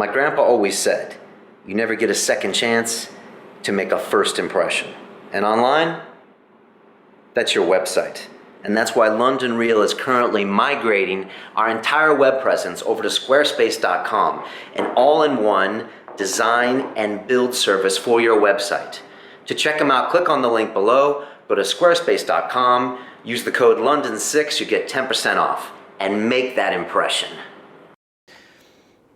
My grandpa always said, you never get a second chance to make a first impression. And online, that's your website. And that's why London Real is currently migrating our entire web presence over to squarespace.com, an all-in-one design and build service for your website. To check them out, click on the link below, go to squarespace.com, use the code London6, you get 10% off, and make that impression.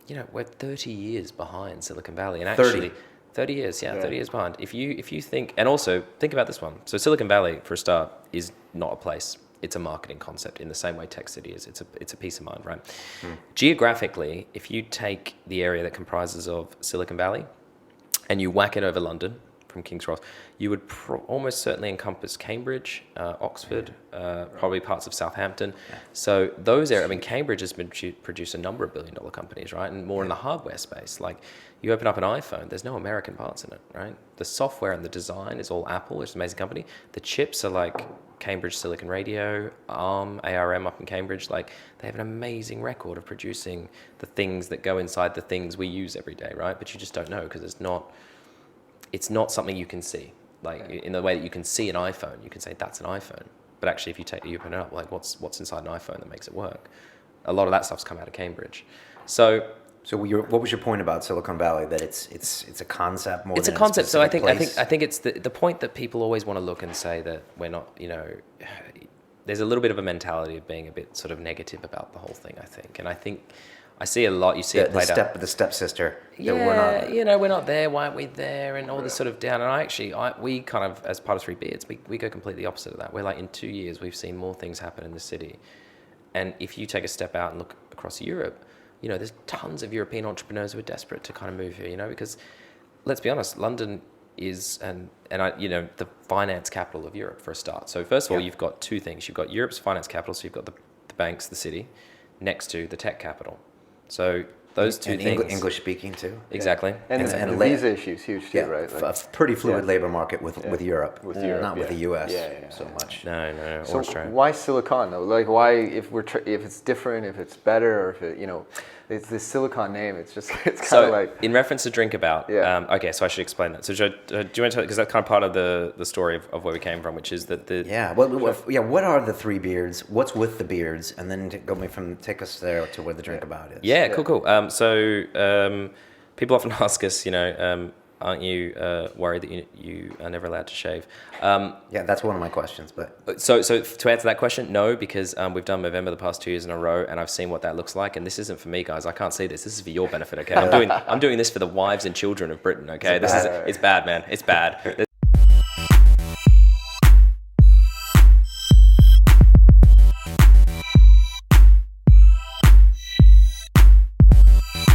You know, we're 30 years behind Silicon Valley, and actually 30 years, yeah, 30 years behind. If you think, and also think about this one. So Silicon Valley, for a start, is not a place. It's a marketing concept in the same way Tech City is. It's a peace of mind, right? Geographically, if you take the area that comprises of Silicon Valley and you whack it over London from King's Cross, you would almost certainly encompass Cambridge, Oxford, probably parts of Southampton. So those areas, I mean, Cambridge has been produced a number of billion-dollar companies, right? And more in the hardware space. Like, you open up an iPhone, there's no American parts in it, right? The software and the design is all Apple, which is an amazing company. The chips are like Cambridge Silicon Radio, ARM up in Cambridge. Like, they have an amazing record of producing the things that go inside the things we use every day, right? But you just don't know because it's not something you can see. Like, in the way that you can see an iPhone, you can say that's an iPhone. But actually, if you open it up, like, what's inside an iPhone that makes it work? A lot of that stuff's come out of Cambridge. So what was your point about Silicon Valley? That it's a concept more. It's than a concept. So I think it's the point that people always want to look and say that we're not. You know, there's a little bit of a mentality of being a bit sort of negative about the whole thing. I think, and I think I see a lot. You see it played out. The stepsister. Yeah, we're not there. Why aren't we there? And all this sort of down. And we kind of, as part of Three Beards, we go completely opposite of that. We're like, in 2 years, we've seen more things happen in the city. And if you take a step out and look across Europe, you know, there's tons of European entrepreneurs who are desperate to kind of move here, you know, because let's be honest, London is the finance capital of Europe for a start. So first of all, you've got two things. You've got Europe's finance capital, so you've got the banks, the city, next to the tech capital. So those two things. English speaking too. Exactly. Yeah. And visa issues huge too, right? Like, a pretty fluid labor market with Europe. With Europe, not with the US so much. No. So why Silicon though? Like, why if it's different, if it's better, or if it, you know, it's this Silicon name. It's kind of like, in reference to Drinkabout. Okay, so I should explain that. So do you want to tell, because that's kind of part of the story of where we came from, which is that what are the Three Beards? What's with the beards? And then take us there to where the Drinkabout is. Yeah, cool. So people often ask us, you know, aren't you worried that you are never allowed to shave? That's one of my questions. But so to answer that question, no, because we've done Movember the past 2 years in a row, and I've seen what that looks like. And this isn't for me, guys. I can't see this. This is for your benefit, okay? I'm doing this for the wives and children of Britain, okay? It's bad, man. It's bad.